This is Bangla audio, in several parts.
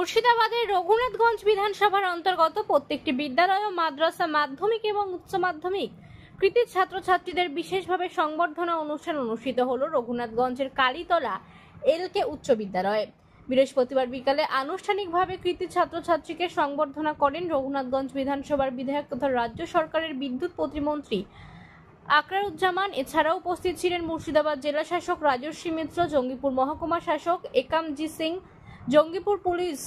মুর্শিদাবাদের রঘুনাথগঞ্জ বিধানসভার অন্তর্গত প্রত্যেকটি বিদ্যালয় ও মাদ্রাসা মাধ্যমিক এবং উচ্চ মাধ্যমিক কৃতী ছাত্রছাত্রীদের বিশেষভাবে সংবর্ধনা অনুষ্ঠান অনুষ্ঠিত হলো রঘুনাথগঞ্জের কালীতলা এলকে উচ্চ বিদ্যালয়ে। বৃহস্পতিবার বিকালে আনুষ্ঠানিকভাবে কৃতী ছাত্রছাত্রীকে সংবর্ধনা করেন রঘুনাথগঞ্জ বিধানসভার বিধায়ক তথা রাজ্য সরকারের বিদ্যুৎ প্রতিমন্ত্রী আকরারুজ্জামান। এছাড়াও উপস্থিত ছিলেন মুর্শিদাবাদ জেলা শাসক রাজর্ষি মিত্র, জঙ্গিপুর মহকুমা শাসক একামজি সিং, জঙ্গিপুর পুলিশ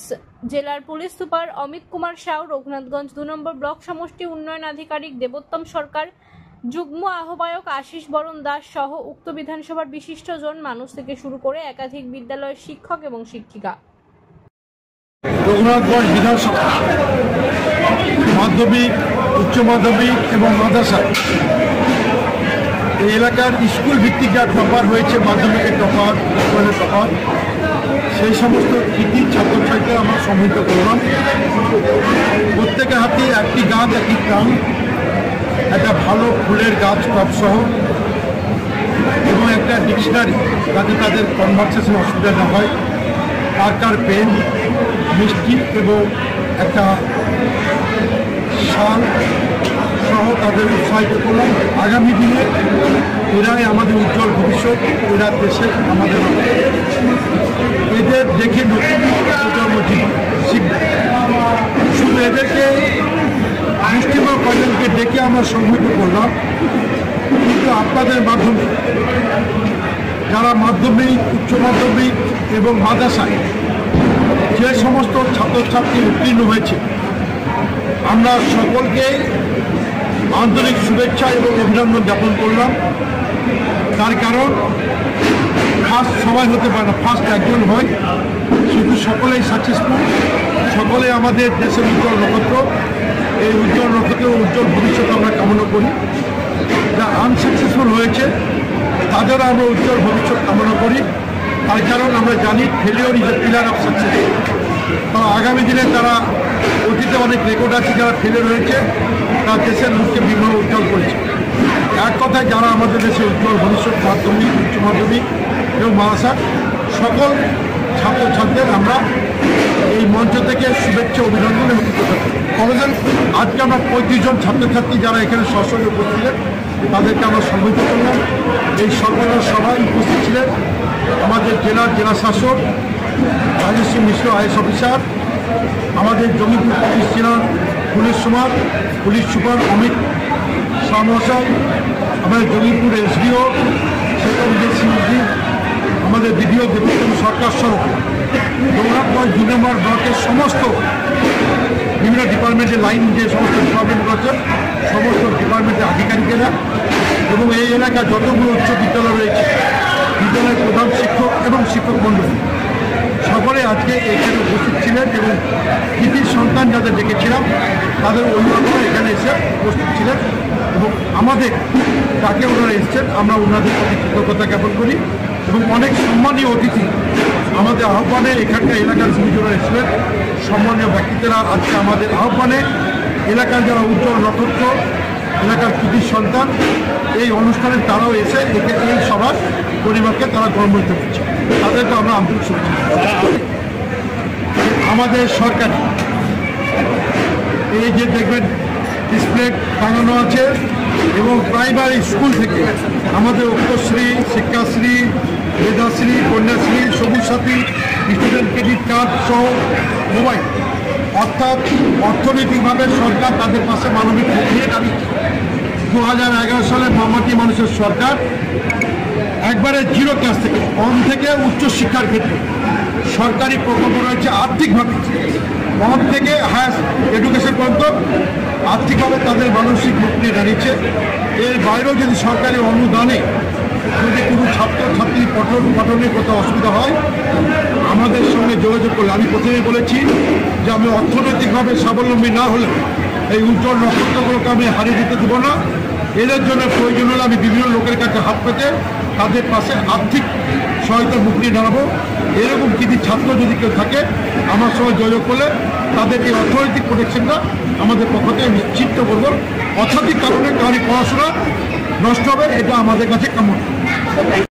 জেলার পুলিশ সুপার অমিত কুমার সাউ, রঘুনাথগঞ্জ 2 নম্বর ব্লক সমষ্টি উন্নয়ন আধিকারিক দেবোত্তম সরকার, যুগ্ম আহ্বায়ক আশিস বরণ দাস সহ উক্ত বিধানসভার বিশিষ্টজন মানুষ থেকে শুরু করে একাধিক বিদ্যালয়ের শিক্ষক এবং শিক্ষিকা। রঘুনাথগঞ্জ বিধানসভা মাধ্যমিক, উচ্চ মাধ্যমিক এবং মাদ্রাসা এই এলাকার স্কুল ভিত্তিক যা টপার হয়েছে, মাধ্যমিকের টপার, স্কুলের টপার, সেই সমস্ত কৃতী ছাত্রছাত্রীদের আমরা সম্মিলিত করলাম। প্রত্যেকের হাতে একটি গাছ, একটি গ্রাম, একটা ভালো ফুলের গাছ টপসহ এবং একটা ডিকশনারি, যাতে তাদের কনভারসেশন অসুবিধা না হয়, কার পেন, মিষ্টি এবং একটা শাল সহ তাদের উৎসাহিত করলাম। আগামী দিনে এরাই আমাদের উজ্জ্বল ভবিষ্যৎ, এরা দেশে আমাদের, এদের দেখে নতুন প্রজন্ম শিখবে। শুধু এদেরকে মুষ্টিমেয় কয়েকজনকে ডেকে আমরা সংগঠিত করলাম, কিন্তু আপনাদের মাধ্যমে যারা মাধ্যমিক, উচ্চ মাধ্যমিক এবং মাদ্রাসায় যে সমস্ত ছাত্রছাত্রী উত্তীর্ণ হয়েছে, আমরা সকলকে আন্তরিক শুভেচ্ছা এবং অভিনন্দন জ্ঞাপন করলাম। তার কারণ ফার্স্ট সবাই হতে পারে না, ফার্স্ট একজন হয়, শুধু সকলেই সাকসেসফুল, সকলে আমাদের দেশের উজ্জ্বল নক্ষত্র। এই উজ্জ্বল নক্ষত্র, উজ্জ্বল ভবিষ্যৎ আমরা কামনা করি। যা আনসাকসেসফুল হয়েছে তাদেরও আমরা উজ্জ্বল ভবিষ্যৎ কামনা করি। তার কারণ আমরা জানি failure is a pillar of success. আগামী দিনে তারা, অতীতে অনেক রেকর্ড আছে, যারা ফেলিওর হয়েছে তারা দেশের মুখকে বিভিন্ন উজ্জ্বল করেছে। এক কথায় যারা আমাদের দেশে উজ্জ্বল ভবিষ্যৎ, মাধ্যমিক, উচ্চ মাধ্যমিক এবং মাদ্রাসার সকল ছাত্রছাত্রীদের আমরা এই মঞ্চ থেকে শুভেচ্ছা, অভিনন্দন এবং কৃতজ্ঞতা করেছেন। আজকে আমরা 35 জন ছাত্রছাত্রী যারা এখানে সশরীরে উপস্থিত ছিলেন, তাদেরকে আমরা সম্মিলিত করলাম। এই সম্মেলনের সভায় উপস্থিত ছিলেন আমাদের জেলা শাসক রাজর্ষি মিশ্র, আইএস অফিসার, আমাদের জঙ্গিপুর পুলিশ জেলার পুলিশ সুপার অমিত শাহ মহাশয়, আমাদের জঙ্গিপুর এসডিও সেক্রেটারি সিংজি, আমাদের বিডিও দেবোত্তম সরকার সহ রঘুনাথগঞ্জ 2 নম্বর ব্লকের সমস্ত বিভিন্ন ডিপার্টমেন্টের লাইন, যে সমস্ত ডিপার্টমেন্ট রয়েছে, সমস্ত ডিপার্টমেন্টের আধিকারিকেরা এবং এই এলাকার যতগুলো উচ্চ বিদ্যালয় রয়েছে, বিদ্যালয়ের প্রধান শিক্ষক এবং শিক্ষক মণ্ডলী সকলে আজকে এখানে উপস্থিত ছিলেন এবং কৃতির সন্তান যাদের ডেকেছিলাম তাদের অভিভাবকরা এখানে এসে উপস্থিত ছিলেন এবং আমাদের তাকে ওনারা এসছেন, আমরা ওনাদের প্রতি কৃতজ্ঞতা জ্ঞাপন করি। এবং অনেক সম্মানীয় অতিথি আমাদের আহ্বানে এখানকার এলাকার গুরুজনরা এসেছিলেন, সম্মানীয় ব্যক্তিরা আজকে আমাদের আহ্বানে এলাকার যারা উজ্জ্বল নক্ষত্র, এলাকার কৃতির সন্তান, এই অনুষ্ঠানে তারাও এসে এই সবার পরিবারকে তারা গর্বিত করছে, তাদেরকে আমরা আন্তরিক শুভেচ্ছা। আমাদের সরকারি এই যে দেখবেন ডিসপ্লে টাঙানো আছে এবং প্রাইমারি স্কুল থেকে আমাদের অক্ষশ্রী, শিক্ষাশ্রী, মেধাশ্রী, কন্যাশ্রী, সবুজ সাথী, স্টুডেন্ট ক্রেডিট কার্ড সহ মোবাইল, অর্থাৎ অর্থনৈতিকভাবে সরকার তাদের পাশে মানবিক প্রক্রিয়া দাবি। 2011 সালে মামাটি মানুষের সরকার একবারে জিরো ক্লাস থেকে, কম থেকে উচ্চ শিক্ষার ক্ষেত্রে সরকারি প্রকল্প রয়েছে। আর্থিকভাবে কম থেকে হায়ার এডুকেশন পর্যন্ত আর্থিকভাবে তাদের মানসিক মুক্তি দাঁড়িয়েছে। এর বাইরেও যদি সরকারি অনুদানে যদি কোনো ছাত্রছাত্রী পঠনে কোথাও অসুবিধা হয়, আমাদের সঙ্গে যোগাযোগ করলে, আমি প্রথমেই বলেছি যে আমি অর্থনৈতিকভাবে স্বাবলম্বী না হলে এই উজ্জ্বল নক্ষত্রগুলোকে আমি হারিয়ে দিতে দেবো না। এদের জন্য প্রয়োজন হলে আমি বিভিন্ন লোকের কাছে হাত পেতে তাদের পাশে আর্থিক সহায়তার মুখ নিয়ে দাঁড়াবো। এরকম কিছু ছাত্র যদি কেউ থাকে আমার সঙ্গে যোগাযোগ করলে তাদের এই অর্থনৈতিক প্রোটেকশনটা আমাদের পক্ষ থেকে নিশ্চিত করবো। অর্থাৎ কারণে কারো পড়াশোনা নষ্ট হবে, এটা আমাদের কাছে কাম্য।